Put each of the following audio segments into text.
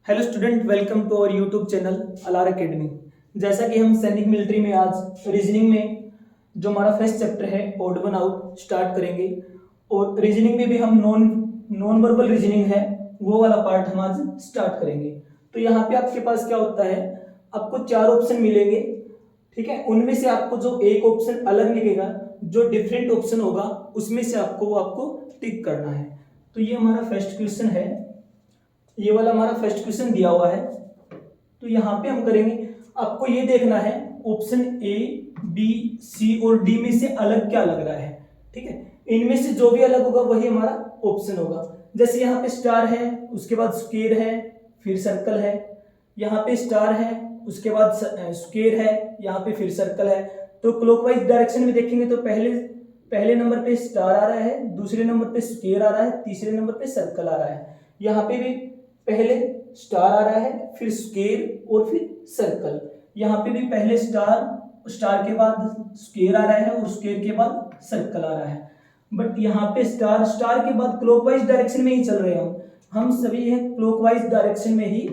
Hello student, welcome to our YouTube channel अलार academy. जैसा कि हम सैनिक मिलिट्री में आज रीजनिंग में जो हमारा फर्स्ट चैप्टर है ओड वन आउट स्टार्ट करेंगे। और रीजनिंग में भी हम नॉन वर्बल रीजनिंग है वो वाला पार्ट हम आज स्टार्ट करेंगे। तो यहाँ पे आपके पास क्या होता है, आपको चार ऑप्शन मिलेंगे, ठीक है। उनमें से आपको जो एक ऑप्शन अलग लिखेगा, जो डिफरेंट ऑप्शन होगा उसमें से आपको टिक करना है। तो ये हमारा फर्स्ट क्वेश्चन है, ये वाला हमारा फर्स्ट क्वेश्चन दिया हुआ है। तो यहाँ पे हम करेंगे, आपको ये देखना है ऑप्शन ए बी सी और डी में से अलग क्या लग रहा है, ठीक है। इनमें से जो भी अलग होगा वही हमारा ऑप्शन होगा। जैसे यहाँ पे स्टार है, उसके बाद स्क्वायर है, फिर सर्कल है। यहाँ पे स्टार है, उसके बाद स्क्वायर है, यहाँ पे फिर सर्कल है। तो क्लॉकवाइज डायरेक्शन में देखेंगे तो पहले नंबर पे स्टार आ रहा है, दूसरे नंबर पे स्क्वायर आ रहा है, तीसरे नंबर पे सर्कल आ रहा है। यहाँ पे भी पहले स्टार आ रहा है, फिर स्क्वायर और फिर सर्कल। यहाँ पे भी पहले स्टार के बाद स्क्वायर आ रहा है और स्क्वायर के बाद सर्कल आ रहा है। बट यहाँ पे स्टार के बाद क्लॉकवाइज डायरेक्शन में ही चल रहे हैं, हम सभी हैं क्लॉकवाइज डायरेक्शन में ही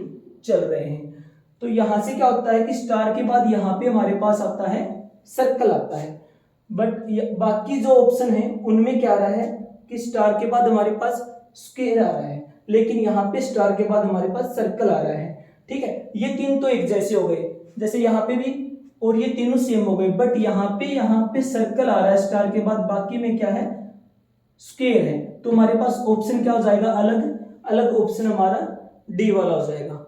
चल रहे हैं। तो यहाँ से क्या होता है कि स्टार के बाद यहाँ पे हमारे पास आता है सर्कल आता है। बट बाकी जो ऑप्शन है उनमें क्या आ रहा है कि स्टार के बाद हमारे पास स्क्वायर आ रहा है, लेकिन यहाँ पे स्टार के बाद हमारे पास सर्कल आ रहा है, ठीक है। ये तीन तो एक जैसे हो गए, जैसे यहाँ पे भी, और ये तीनों सेम हो गए। बट यहाँ पे सर्कल आ रहा है स्टार के बाद, बाकी में क्या है स्क्वायर है। तो हमारे पास ऑप्शन क्या हो जाएगा, अलग अलग ऑप्शन हमारा डी वाला हो जाएगा।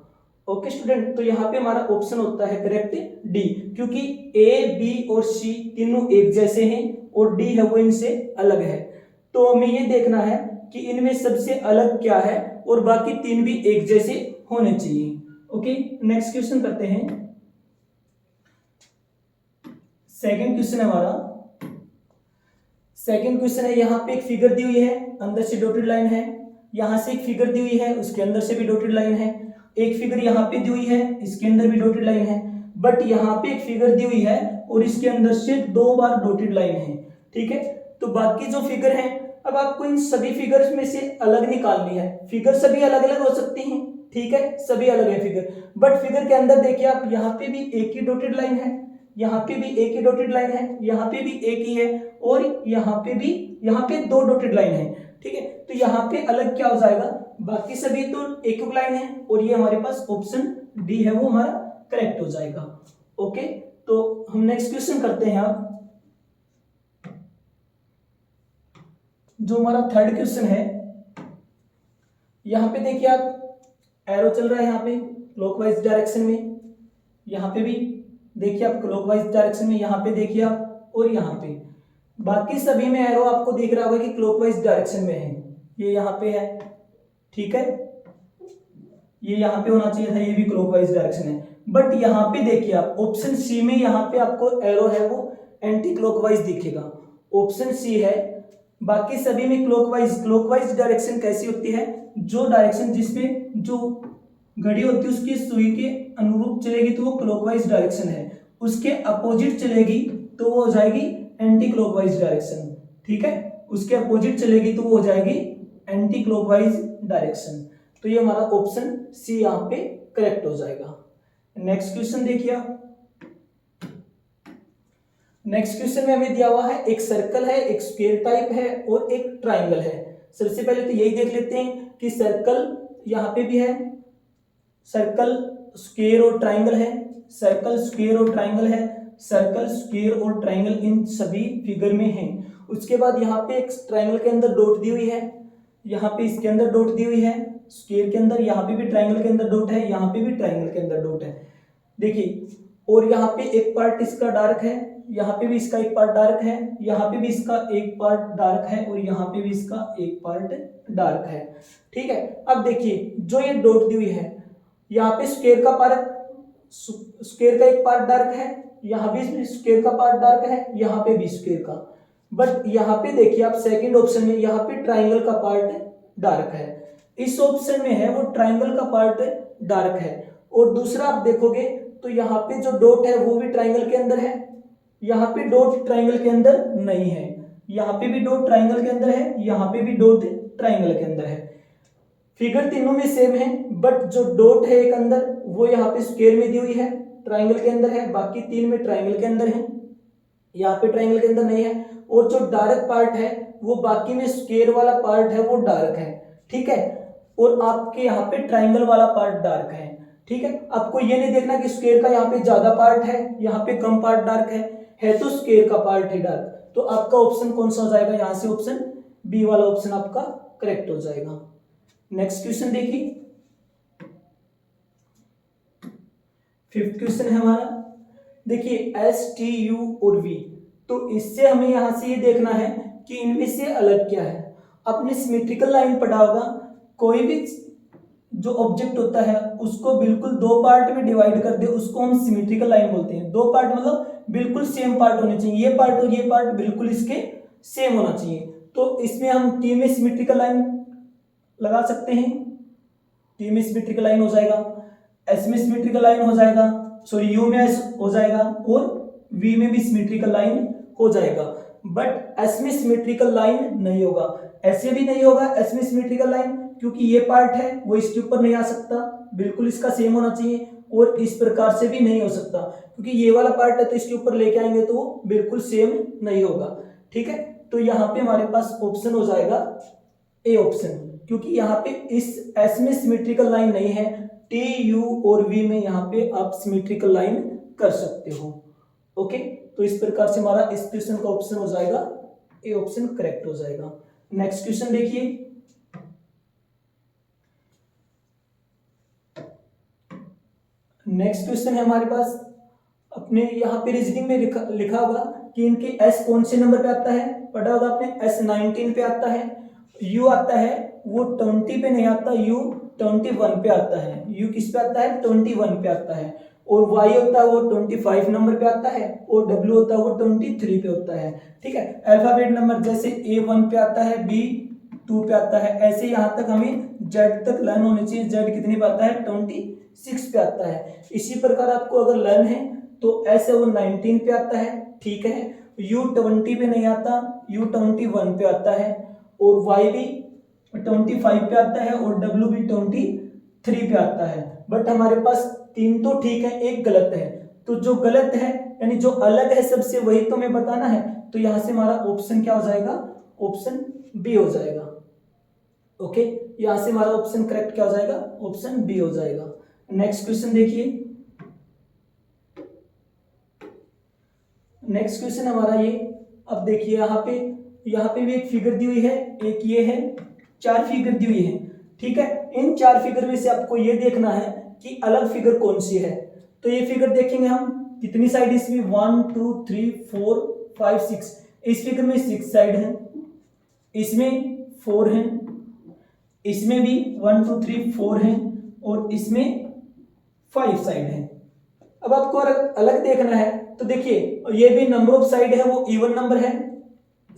ओके स्टूडेंट, तो यहाँ पे हमारा ऑप्शन होता है करेक्ट डी, क्योंकि ए बी और सी तीनों एक जैसे हैं और डी है वो इनसे अलग है। तो हमें ये देखना है कि इनमें सबसे अलग क्या है और बाकी तीन भी एक जैसे होने चाहिए। ओके, नेक्स्ट क्वेश्चन करते हैं। सेकंड क्वेश्चन है हमारा, सेकंड क्वेश्चन है, यहाँ पे एक फिगर दी हुई है, अंदर से डॉटेड लाइन है। यहाँ से एक फिगर दी हुई है, उसके अंदर से भी डॉटेड लाइन है। एक फिगर यहाँ पे दी हुई है, इसके अंदर भी डॉटेड लाइन है। बट यहाँ पे एक फिगर दी हुई है और इसके अंदर से दो बार डॉटेड लाइन है, ठीक है। तो बाकी जो फिगर है, अब आपको इन सभी फिगर्स में से अलग निकालनी है। फिगर सभी अलग अलग हो सकती हैं, ठीक है, सभी अलग है फिगर। बट फिगर के अंदर देखिए आप, यहाँ पे भी एक ही डॉटेड लाइन है, यहाँ पे भी एक ही डॉटेड लाइन है, यहाँ पे भी एक ही है, और यहाँ पे दो डॉटेड लाइन है, ठीक है। तो यहाँ पे अलग क्या हो जाएगा, बाकी सभी तो एक ही लाइन है, और ये हमारे पास ऑप्शन डी है वो हमारा करेक्ट हो जाएगा। ओके, तो हम नेक्स्ट क्वेश्चन करते हैं। अब जो हमारा थर्ड क्वेश्चन है, यहाँ पे देखिए आप, एरो चल रहा है यहाँ पे क्लॉकवाइज डायरेक्शन में, यहाँ पे भी देखिए आप क्लॉकवाइज डायरेक्शन में, यहाँ पे देखिए आप, और यहाँ पे बाकी सभी में एरो आपको दिख रहा होगा कि क्लॉकवाइज डायरेक्शन में है। ये यहाँ पे है, ठीक है, ये यहाँ पे होना चाहिए था, ये भी क्लॉकवाइज डायरेक्शन है। बट यहाँ पे देखिए आप, ऑप्शन सी में यहाँ पे आपको एरो है वो एंटी क्लॉकवाइज दिखेगा, ऑप्शन सी है। बाकी सभी में क्लॉकवाइज डायरेक्शन कैसी होती है, जो डायरेक्शन जिसमें जो घड़ी होती है उसकी सुई के अनुरूप चलेगी तो वो क्लॉकवाइज डायरेक्शन है, उसके अपोजिट चलेगी तो वो हो जाएगी एंटी क्लॉकवाइज डायरेक्शन, ठीक है। उसके अपोजिट चलेगी तो वो हो जाएगी एंटी क्लॉकवाइज डायरेक्शन। तो ये हमारा ऑप्शन सी यहाँ पे करेक्ट हो जाएगा। नेक्स्ट क्वेश्चन देखिए आप, नेक्स्ट क्वेश्चन में हमें दिया हुआ है, एक सर्कल है, एक स्क्वायर टाइप है और एक ट्राइंगल है। सबसे पहले तो यही देख लेते हैं कि सर्कल यहाँ पे भी है, सर्कल स्क्वायर और ट्राइंगल है, सर्कल स्क्वायर और ट्राइंगल है, सर्कल स्क्वायर और ट्राइंगल इन सभी फिगर में है। उसके बाद यहाँ पे एक ट्राइंगल के अंदर डॉट दी हुई है, यहाँ पे इसके अंदर डॉट दी हुई है, स्क्वायर के अंदर, यहाँ पे भी ट्राइंगल के अंदर डॉट है, यहाँ पे भी ट्राइंगल के अंदर डॉट है, देखिए। और यहाँ पे एक पार्ट इसका डार्क है, यहाँ पे भी इसका एक पार्ट डार्क है, यहाँ पे भी इसका एक पार्ट डार्क है, और यहाँ पे भी इसका एक पार्ट डार्क है, ठीक है। अब देखिए जो ये डॉट दी हुई है, यहाँ पे स्क्वायर का एक पार्ट डार्क है, यहाँ भी स्क्वायर का पार्ट डार्क है, यहाँ पे भी स्क्वायर का। बट यहाँ पे देखिए आप सेकंड ऑप्शन में, यहाँ पे ट्राइंगल का पार्ट डार्क है, इस ऑप्शन में है वो ट्राइंगल का पार्ट डार्क है। और दूसरा आप देखोगे तो यहाँ पे जो डॉट है वो भी ट्राइंगल के अंदर है, यहाँ पे डॉट ट्राइंगल के अंदर नहीं है, यहाँ पे भी डॉट ट्राइंगल के अंदर है, यहाँ पे भी डॉट ट्राइंगल के अंदर है। फिगर तीनों में सेम है, बट जो डॉट है एक अंदर वो यहाँ पे स्क्वायर में दी हुई है, ट्राइंगल के अंदर है, बाकी तीन में ट्राइंगल के अंदर है, यहाँ पे ट्राइंगल के अंदर नहीं है। और जो डार्क पार्ट है वो बाकी में स्क्वायर वाला पार्ट है वो डार्क है, ठीक है। और आपके यहाँ पे ट्राइंगल वाला पार्ट डार्क है, ठीक है। आपको ये नहीं देखना कि स्क्वायर का यहाँ पे ज्यादा पार्ट है, यहाँ पे कम पार्ट डार्क है तो स्क्वायर का पार्ट है डार्क। तो आपका ऑप्शन कौन सा हो जाएगा, यहाँ से ऑप्शन बी वाला ऑप्शन आपका करेक्ट हो जाएगा। नेक्स्ट क्वेश्चन देखिए, फिफ्थ क्वेश्चन है हमारा। देखिए एस टी यू और वी, तो इससे हमें यहां से ये देखना है कि इनमें से अलग क्या है। आपने सिमेट्रिकल लाइन पढ़ा होगा, कोई भी जो ऑब्जेक्ट होता है उसको बिल्कुल दो पार्ट में डिवाइड कर दे उसको हम सिमेट्रिकल लाइन बोलते हैं। दो पार्ट मतलब बिल्कुल सेम पार्ट होने चाहिए, ये पार्ट और ये पार्ट बिल्कुल इसके सेम होना चाहिए। तो इसमें हम टी में सिमेट्रिकल लाइन लगा सकते हैं, टी में सिमेट्रिकल लाइन हो जाएगा, एस में सिमेट्रिकल लाइन हो जाएगा, सॉरी यू में एस हो जाएगा, और वी में भी सिमेट्रिकल लाइन हो जाएगा। बट एस में सिमेट्रिकल लाइन नहीं होगा, ऐसे भी नहीं होगा एस में सिमेट्रिकल लाइन, क्योंकि ये पार्ट है वो इसके ऊपर नहीं आ सकता, बिल्कुल इसका सेम होना चाहिए। और इस प्रकार से भी नहीं हो सकता, क्योंकि ये वाला पार्ट है तो इसके ऊपर लेके आएंगे तो वो बिल्कुल सेम नहीं होगा, ठीक है। तो यहाँ पे हमारे पास ऑप्शन हो जाएगा ए ऑप्शन, क्योंकि यहाँ पे इस एस में सिमेट्रिकल लाइन नहीं है, टी यू और वी में यहाँ पे आप सिमेट्रिकल लाइन कर सकते हो। ओके, तो इस प्रकार से हमारा इस क्वेश्चन का ऑप्शन हो जाएगा ए ऑप्शन करेक्ट हो जाएगा। नेक्स्ट क्वेश्चन देखिए, नेक्स्ट क्वेश्चन है हमारे पास, अपने यहाँ पे रीजनिंग में लिखा होगा कि इनके एस कौन से नंबर पे आता है, पढ़ा होगा आपने, एस 19 पे आता है, यू आता है वो 20 पे नहीं आता, यू 21 पे आता है, यू किस पे आता है 21 पे आता है, और वाई होता है वो 25 नंबर पे आता है, और डब्ल्यू होता है वो 23 पे होता है, ठीक है। अल्फाबेट नंबर जैसे ए 1 पे आता है, बी 2 पे आता है, ऐसे यहाँ तक हमें जेड तक लर्न होनी चाहिए, जेड कितने पे आता है 26 पे आता है। इसी प्रकार आपको अगर लर्न है तो ऐसे वो 19 पे आता है, ठीक है। यू 20 पे नहीं आता, यू 21 पे आता है, और वाई भी 25 पे आता है, और डब्ल्यू भी 23 पे आता है। बट हमारे पास तीन तो ठीक है, एक गलत है, तो जो गलत है यानी जो अलग है सबसे वही तो हमें बताना है। तो यहां से हमारा ऑप्शन क्या हो जाएगा, ऑप्शन बी हो जाएगा। ओके, यहां से हमारा ऑप्शन करेक्ट क्या हो जाएगा, ऑप्शन बी हो जाएगा। नेक्स्ट क्वेश्चन देखिए, नेक्स्ट क्वेश्चन हमारा ये, अब देखिए यहाँ पे भी एक फिगर दी हुई है, एक ये है, चार फिगर दी हुई है, ठीक है। इन चार फिगर में से आपको ये देखना है कि अलग फिगर कौन सी है। तो ये फिगर देखेंगे हम, कितनी साइड इसमें 1 2 3 4 5 6, इस फिगर में 6 साइड है, इसमें 4 है, इसमें भी 1 2 3 4 है, और इसमें 5 साइड है। अब आपको अलग देखना है तो देखिए, ये भी नंबर ऑफ साइड है वो इवन नंबर है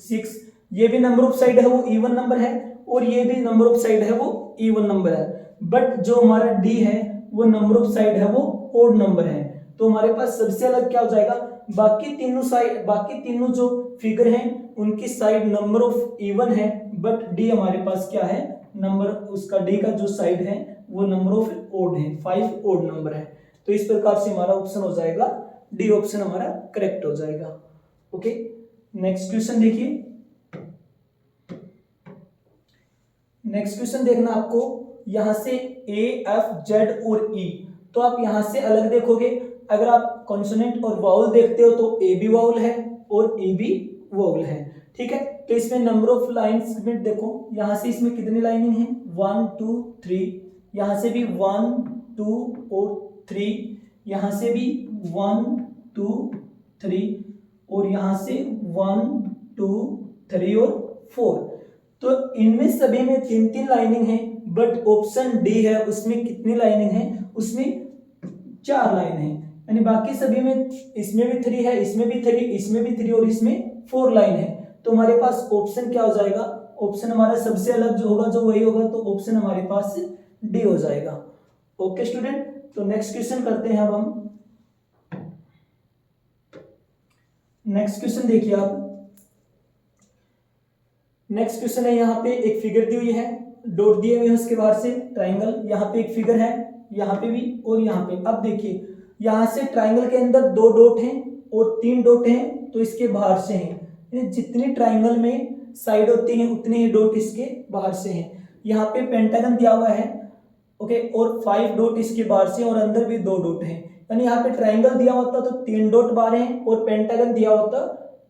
6, ये भी नंबर ऑफ साइड है वो इवन नंबर है, और ये भी नंबर ऑफ साइड है वो इवन नंबर है। बट जो हमारा डी है वो नंबर ऑफ साइड है वो ओड नंबर है। तो हमारे पास सबसे अलग क्या हो जाएगा, बाकी तीनों साइड, बाकी तीनों जो फिगर हैं उनकी साइड नंबर ऑफ इवन है, बट डी हमारे पास क्या है, नंबर, उसका डी का जो साइड है वो नंबर ऑफ ओड है, 5 ओड नंबर है। तो इस प्रकार से हमारा ऑप्शन हो जाएगा डी ऑप्शन हमारा करेक्ट हो जाएगा। ओके, नेक्स्ट क्वेश्चन देखिए, नेक्स्ट क्वेश्चन देखना आपको, यहां से ए एफ जेड और ई, तो आप यहां से अलग देखोगे। अगर आप कॉन्सोनेंट और वाउल देखते हो तो ए भी वाउल है और ई भी वाउल है, ठीक है। तो इसमें नंबर ऑफ लाइंस में देखो, यहां से इसमें कितनी लाइनिंग है 1 2 3, यहां से भी 1 2 और 3, यहां से भी 1 2 3, और यहां से 1 2 3 और 4। तो इनमें सभी में 3 लाइनिंग है, बट ऑप्शन डी है उसमें कितनी लाइनिंग है, उसमें 4 लाइन है, यानी बाकी सभी में, इसमें भी 3 है, इसमें भी 3, इसमें भी 3 और इसमें 4 लाइन है। तो हमारे पास ऑप्शन क्या हो जाएगा, ऑप्शन हमारा सबसे अलग जो होगा जो वही होगा, तो ऑप्शन हमारे पास डी हो जाएगा। ओके स्टूडेंट, तो नेक्स्ट क्वेश्चन करते हैं अब हम। नेक्स्ट क्वेश्चन देखिए आप, नेक्स्ट क्वेश्चन है, यहाँ पे एक फिगर दी हुई है, डॉट दिए हुए हैं उसके बाहर से ट्राइंगल, यहाँ पे एक फिगर है, यहाँ पे भी और यहाँ पे। अब देखिए यहाँ से ट्राइंगल के अंदर 2 डॉट हैं और 3 डॉट हैं तो इसके बाहर से हैं। जितनी ट्राइंगल में साइड होती हैं उतने ही डॉट इसके बाहर से हैं। यहाँ पे पेंटागन दिया हुआ है, ओके, और 5 डॉट इसके बाहर से और अंदर भी 2 डॉट हैं। यानी यहाँ पे ट्राइंगल दिया होता तो 3 डॉट बाहर हैं और पेंटागन दिया होता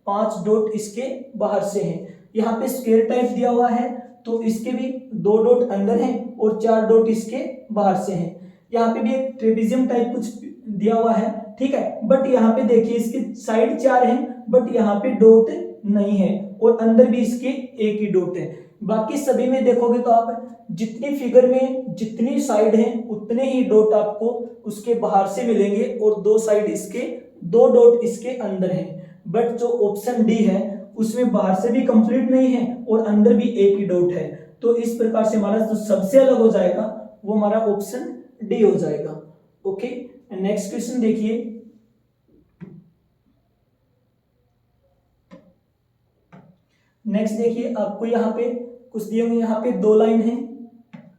5 डॉट इसके बाहर से हैं। यहाँ पे स्क्वायर टाइप दिया हुआ है तो इसके भी 2 डॉट अंदर हैं और 4 डॉट इसके बाहर से हैं। यहाँ पे भी एक ट्रेपेजियम टाइप कुछ दिया हुआ है, ठीक है, बट यहाँ पे देखिए इसकी साइड 4 हैं बट यहाँ पे डॉट नहीं है और अंदर भी इसके एक ही डॉट है। बाकी सभी में देखोगे तो आप जितनी फिगर में जितनी साइड हैं उतने ही डॉट आपको उसके बाहर से मिलेंगे और 2 साइड इसके 2 डॉट इसके अंदर हैं। बट जो ऑप्शन डी है उसमें बाहर से भी कंप्लीट नहीं है और अंदर भी एक ही डॉट है। तो इस प्रकार से हमारा जो सबसे अलग हो जाएगा वो हमारा ऑप्शन डी हो जाएगा। ओके, नेक्स्ट क्वेश्चन देखिए। नेक्स्ट देखिए आपको यहाँ पे कुछ दिए होंगे, यहाँ पे 2 लाइन है,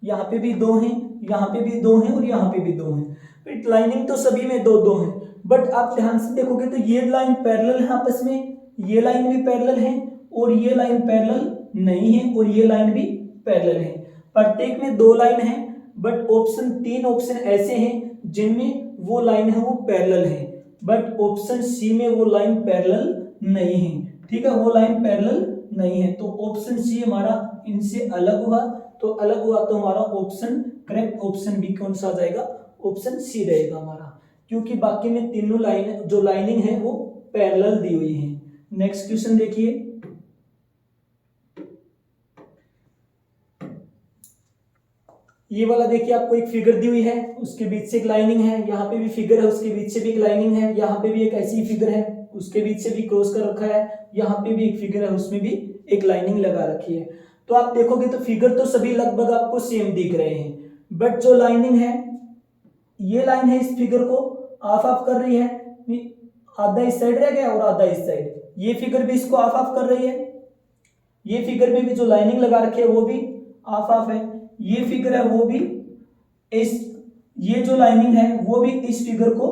यहाँ पे भी 2 हैं, यहाँ पे भी 2 हैं और यहाँ पे भी 2 हैं। फिर लाइनिंग तो सभी में 2 2 हैं, बट आप ध्यान से देखोगे तो ये लाइन पैरेलल है आपस में, ये लाइन भी पैरेलल है और ये लाइन पैरेलल नहीं है और ये लाइन भी पैरेलल है। प्रत्येक में 2 लाइन है बट ऑप्शन 3 ऑप्शन ऐसे हैं जिनमें वो लाइन है वो पैरेलल है, बट ऑप्शन सी में वो लाइन पैरेलल नहीं है। ठीक है, वो लाइन पैरेलल नहीं है तो ऑप्शन सी हमारा इनसे अलग हुआ। तो अलग हुआ तो हमारा ऑप्शन करेक्ट ऑप्शन बी कौन सा आ जाएगा, ऑप्शन सी रहेगा हमारा, क्योंकि बाकी में तीनों लाइन जो लाइनिंग है वो पैरेलल दी हुई है। नेक्स्ट क्वेश्चन देखिए। ये वाला देखिए आपको एक फिगर दी हुई है, उसके बीच से एक लाइनिंग है, यहाँ पे भी फिगर है उसके बीच से भी एक लाइनिंग है, यहाँ पे भी एक ऐसी फिगर है उसके बीच से भी क्रॉस कर रखा है, यहाँ पे भी एक फिगर है उसमें भी एक लाइनिंग लगा रखी है। तो आप देखोगे तो फिगर तो सभी लगभग आपको सेम दिख रहे हैं, बट जो लाइनिंग है ये लाइन है इस फिगर को ऑफ ऑफ कर रही है, आधा इस साइड रह गया और आधा इस साइड। ये फिगर भी इसको ऑफ ऑफ कर रही है, ये फिगर में भी जो लाइनिंग लगा रखी है वो भी ऑफ ऑफ है, ये फिगर है वो भी इस ये जो लाइनिंग है वो भी इस फिगर को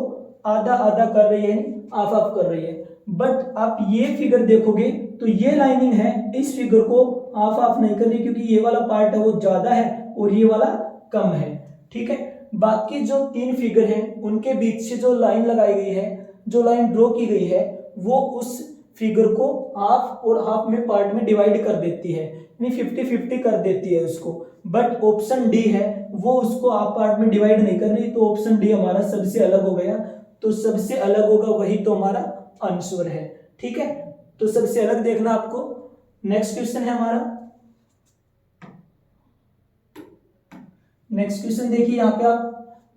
आधा आधा कर रही है, ऑफ ऑफ कर रही है। बट आप ये फिगर देखोगे तो ये लाइनिंग है इस फिगर को ऑफ ऑफ नहीं कर रही, क्योंकि ये वाला पार्ट है वो ज्यादा है और ये वाला कम है। ठीक है, बाकी जो 3 फिगर हैं उनके बीच से जो लाइन लगाई गई है, जो लाइन ड्रॉ की गई है, वो उस फिगर को हाफ और हाफ में पार्ट में डिवाइड कर देती है, यानी 50-50 कर देती है उसको। बट ऑप्शन डी है वो उसको हाफ पार्ट में डिवाइड नहीं कर रही, तो ऑप्शन डी हमारा सबसे अलग हो गया। तो सबसे अलग होगा वही तो हमारा आंसर है। ठीक है, तो सबसे अलग देखना आपको। नेक्स्ट क्वेश्चन है हमारा, नेक्स्ट क्वेश्चन देखिए। यहाँ पे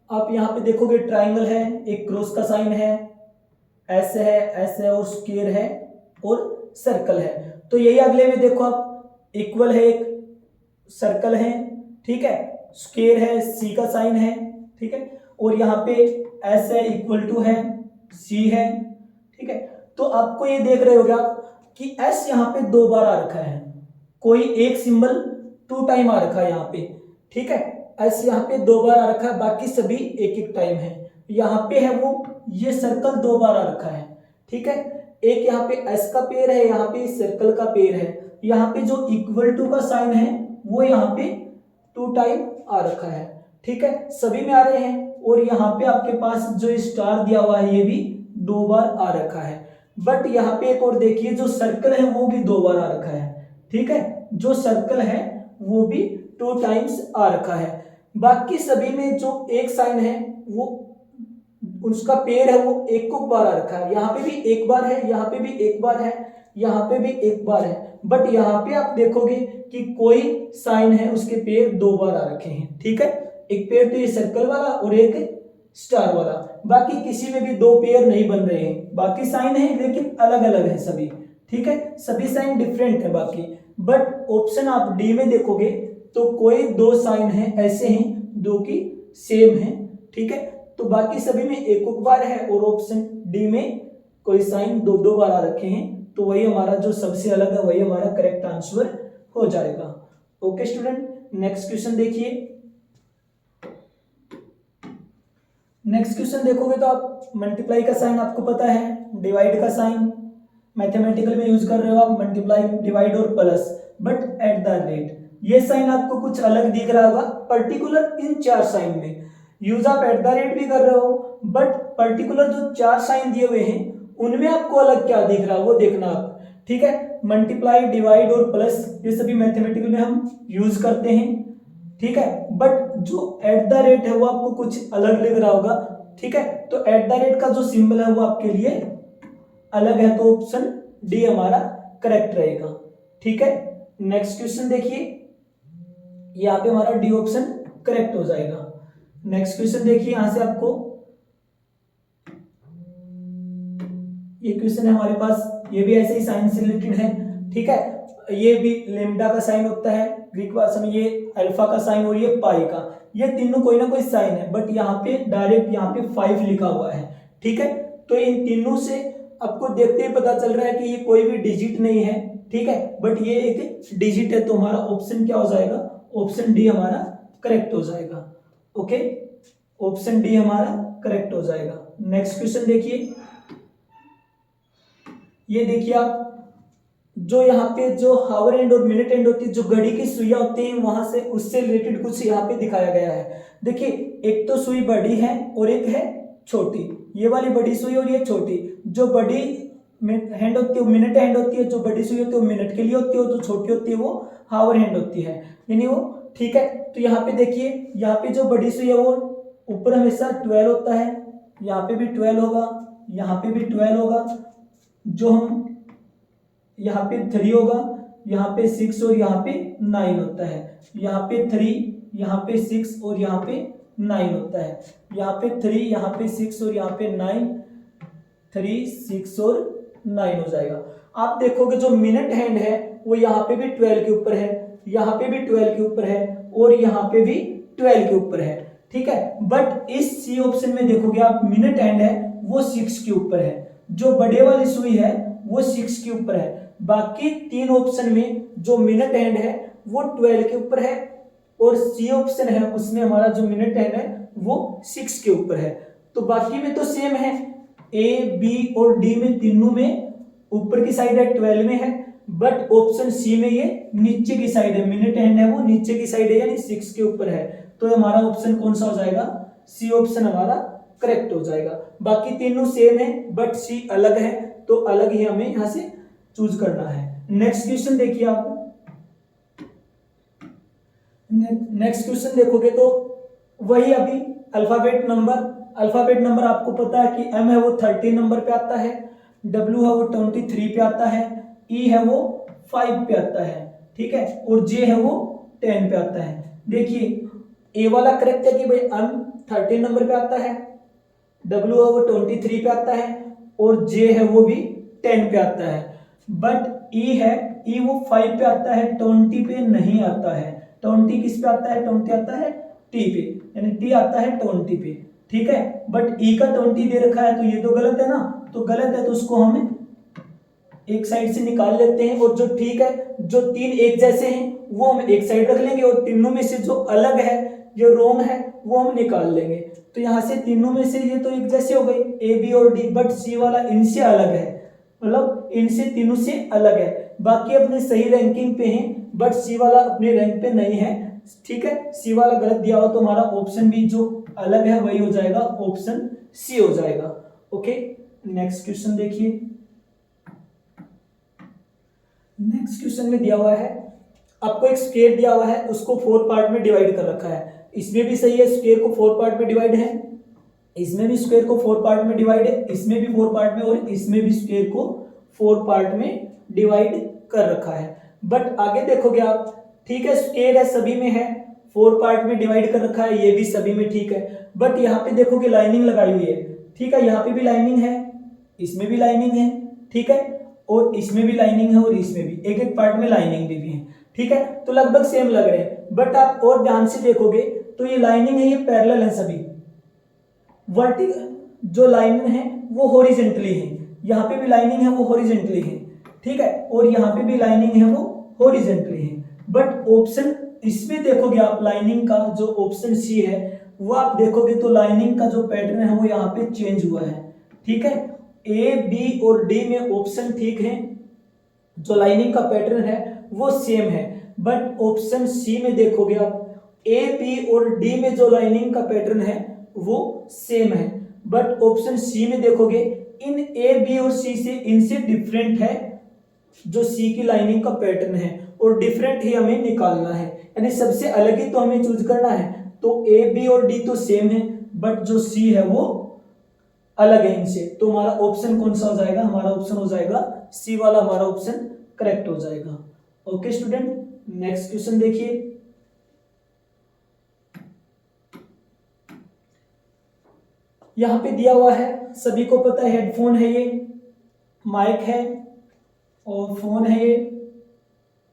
आप यहाँ पे देखोगे ट्राइंगल है, एक क्रॉस का साइन है, एस है और स्क्वायर है और सर्कल है। तो यही अगले में देखो आप इक्वल है, एक सर्कल है, ठीक है, स्क्वायर है, सी का साइन है, ठीक है, और यहाँ पे एस है, इक्वल टू है, सी है, ठीक है। तो आपको ये देख रहे हो आप कि एस यहाँ पे 2 बार आ रखा है, कोई एक सिंबल 2 टाइम आ रखा है यहाँ पे, ठीक है, एस यहाँ पे 2 बार आ रखा है, बाकी सभी एक एक टाइम है। यहाँ पे है वो ये सर्कल 2 बार आ रखा है, ठीक है, एक यहाँ पे एस का पेयर है, यहाँ पे सर्कल का पेयर है, यहाँ पे जो इक्वल टू का साइन है वो यहाँ पे 2 टाइम आ रखा है, ठीक है, सभी में आ रहे हैं। और यहाँ पे आपके पास जो स्टार दिया हुआ है ये भी 2 बार आ रखा है। बट यहाँ पे एक और देखिए, जो सर्कल है वो भी 2 बार आ रखा है, ठीक है, जो सर्कल है वो भी 2 टाइम्स आ रखा है। बाकी सभी में जो एक साइन है वो उसका पेयर है वो एक बार आ रखा है, यहाँ पे भी 1 बार है, यहाँ पे भी 1 बार है, यहाँ पे भी 1 बार है। बट यहाँ पे आप देखोगे कि कोई साइन है उसके पेयर 2 बार आ रखे हैं, ठीक है, एक पेयर तो ये सर्कल वाला और एक स्टार वाला, बाकी किसी में भी 2 पेयर नहीं बन रहे हैं। बाकी साइन है लेकिन अलग अलग है सभी, ठीक है, सभी साइन डिफरेंट है बाकी। बट ऑप्शन आप डी में देखोगे तो कोई 2 साइन है ऐसे हैं जो कि सेम है, ठीक है, तो बाकी सभी में 1 बार है और ऑप्शन डी में कोई साइन 2 बार आ रखे हैं। तो वही हमारा जो सबसे अलग है वही हमारा करेक्ट आंसर हो जाएगा। ओके स्टूडेंट, नेक्स्ट क्वेश्चन देखिए। नेक्स्ट क्वेश्चन देखोगे तो आप मल्टीप्लाई का साइन आपको पता है, डिवाइड का साइन मैथमेटिकल में यूज कर रहे हो आप, मल्टीप्लाई, डिवाइड और plus, but at the rate ये साइन आपको कुछ अलग दिख रहा होगा पर्टिकुलर इन चार साइन में। यूज आप एट द रेट भी कर रहे हो, बट पर्टिकुलर जो चार साइन दिए हुए हैं उनमें आपको अलग क्या दिख रहा है वो देखना आप, ठीक है। मल्टीप्लाई, डिवाइड और प्लस ये सभी मैथमेटिकल में हम यूज करते हैं, ठीक है, बट जो एट द रेट है वो आपको कुछ अलग लग रहा होगा, ठीक है। तो एट द रेट का जो सिंबल है वो आपके लिए अलग है, तो ऑप्शन डी हमारा करेक्ट रहेगा, ठीक है। नेक्स्ट क्वेश्चन देखिए, यहाँ पे हमारा डी ऑप्शन करेक्ट हो जाएगा। नेक्स्ट क्वेश्चन देखिए, यहां से आपको ये क्वेश्चन है हमारे पास, ये भी ऐसे ही साइन से रिलेटेड है, ठीक है। ये भी लेम्डा का साइन होता है ग्रीक भाषा में, ये अल्फा का साइन और ये पाई का, ये तीनों कोई ना कोई साइन है, बट यहाँ पे डायरेक्ट यहाँ पे 5 लिखा हुआ है, ठीक है। तो इन तीनों से आपको देखते ही पता चल रहा है कि ये कोई भी डिजिट नहीं है, ठीक है, बट ये एक डिजिट है, तो हमारा ऑप्शन क्या हो जाएगा, ऑप्शन डी हमारा करेक्ट हो जाएगा, ओके। ऑप्शन डी हमारा करेक्ट हो जाएगा। नेक्स्ट क्वेश्चन देखिए, ये देखिए आप, जो यहाँ पे जो हावर एंड और मिनट एंड होती है, जो घड़ी की सुइयां होती हैं वहां से उससे रिलेटेड कुछ यहाँ पे दिखाया गया है। देखिए एक तो सुई बड़ी है और एक है छोटी, ये वाली बड़ी सुई और ये छोटी। जो बड़ी हैंड होती है वो मिनट हैंड होती है, जो बड़ी सुई होती है वो मिनट के लिए होती है, और जो छोटी होती है वो हावर हैंड होती है, यानी वो, ठीक है। तो यहाँ पे देखिए, यहाँ पे जो बड़ी सुई है वो ऊपर हमेशा 12 होता है, यहाँ पे भी 12 होगा, यहाँ पे भी 12 होगा, जो हम यहाँ पे 3 होगा, यहाँ पे 6 और यहाँ पे 9 होता है, यहाँ पे 3, यहाँ पे 6 और यहाँ पे 9 होता है, यहाँ पे 3, यहाँ पे 6 और यहाँ पे 9, 3, 6 और 9 हो जाएगा। आप देखोगे जो मिनट हैंड है वो यहाँ पे भी 12 के ऊपर है, यहाँ पे भी 12 के ऊपर है और यहाँ पे भी 12 के ऊपर है, ठीक है। बट इस सी ऑप्शन में देखोगे आप, मिनट हैंड है वो 6 के ऊपर है, जो बड़े वाली सुई है वो 6 के ऊपर है। बाकी तीन ऑप्शन में जो मिनट हैंड है वो 12 के ऊपर है, और सी ऑप्शन है उसमें हमारा जो मिनट हैंड है वो 6 के ऊपर है। तो बाकी में तो सेम है, ए, बी और डी में तीनों में ऊपर की साइड है 12 में है, बट ऑप्शन सी में ये नीचे की साइड है, मिनट हैंड है वो नीचे की साइड है, यानी 6 के ऊपर है। तो हमारा ऑप्शन कौन सा हो जाएगा, सी ऑप्शन हमारा करेक्ट हो जाएगा। बाकी तीनों सेम है बट सी अलग है, तो अलग ही हमें यहां से चूज करना है। नेक्स्ट क्वेश्चन देखिए आप, नेक्स्ट क्वेश्चन देखोगे तो वही अभी अल्फाबेट नंबर आपको पता है कि एम है वो 30 नंबर पे आता है, डब्ल्यू है वो 23 पे आता है, ई है वो 5 पे आता है, ठीक है, और जे है वो 10 पे आता है। देखिए ए वाला करेक्ट है कि भाई एम 30 नंबर पे आता है, डब्ल्यू है वो 23 पे आता है, और जे है वो भी 10 पे आता है। बट ई है, ई वो 5 पे आता है, 20 पे नहीं आता है। 20 किस पे आता है, 20 आता है टी पे, यानी टी आता है 20 पे, ठीक है। बट ई का 20 दे रखा है, तो ये तो गलत है ना, तो गलत है तो उसको हम एक साइड से निकाल लेते हैं, और जो ठीक है, जो तीन एक जैसे हैं वो हम एक साइड रख लेंगे, और तीनों में से जो अलग है, जो रोंग है, वो हम निकाल लेंगे। तो यहाँ से तीनों में से ये तो एक जैसे हो गई, ए, बी और डी, बट सी वाला इनसे अलग है, मतलब इनसे तीनों से अलग है। बाकी अपने सही रैंकिंग पे हैं, बट सी वाला अपने रैंक पे नहीं है, ठीक है। सी वाला गलत दिया हो तो हमारा ऑप्शन बी जो अलग है वही हो जाएगा, ऑप्शन सी हो जाएगा, ओके। नेक्स्ट क्वेश्चन देखिए, नेक्स्ट क्वेश्चन में दिया हुआ है, आपको एक स्क्वायर दिया हुआ है, उसको 4 पार्ट में डिवाइड कर रखा है। इसमें भी सही है, स्क्वायर को 4 पार्ट में डिवाइड है, इसमें भी स्क्वायर को 4 पार्ट में डिवाइड है, इसमें भी 4 पार्ट में, और इसमें भी स्क्वायर को 4 पार्ट में डिवाइड कर रखा है। बट आगे देखोगे आप, ठीक है, स्क्वायर है सभी में है, 4 पार्ट में डिवाइड कर रखा है, ये भी सभी में ठीक है। बट यहाँ पे देखोगे लाइनिंग लगाई हुई है, ठीक है, यहाँ पे भी लाइनिंग है, इसमें भी लाइनिंग है, ठीक है, और इसमें भी लाइनिंग है, और इसमें भी एक एक पार्ट में लाइनिंग भी है, ठीक है। तो लगभग सेम लग रहे हैं, बट आप और ध्यान से देखोगे तो ये लाइनिंग है, ये पैरेलल है सभी, वर्टिकल जो लाइनिंग है वो हॉरिजॉन्टली है, यहाँ पे भी लाइनिंग है वो हॉरिजॉन्टली है, ठीक है, और यहाँ पे भी लाइनिंग है वो हॉरिजॉन्टली है। बट ऑप्शन इसमें देखोगे आप लाइनिंग का जो ऑप्शन सी है वो आप देखोगे तो लाइनिंग का जो पैटर्न है वो यहाँ पे चेंज हुआ है। ठीक है, ए बी और डी में ऑप्शन ठीक है, जो लाइनिंग का पैटर्न है वो सेम है, बट ऑप्शन सी में देखोगे आप ए बी और डी में जो लाइनिंग का पैटर्न है वो सेम है, बट ऑप्शन सी में देखोगे इन ए बी और सी से इनसे डिफरेंट है जो सी की लाइनिंग का पैटर्न है, और डिफरेंट ही हमें निकालना है, यानी सबसे अलग ही तो हमें चूज करना है। तो ए बी और डी तो सेम है, बट जो सी है वो अलग है इनसे, तो हमारा ऑप्शन कौन सा हो जाएगा, हमारा ऑप्शन हो जाएगा सी वाला, हमारा ऑप्शन करेक्ट हो जाएगा। ओके स्टूडेंट, नेक्स्ट क्वेश्चन देखिए। यहां पे दिया हुआ है, सभी को पता है हेडफोन है ये, माइक है और फोन है ये,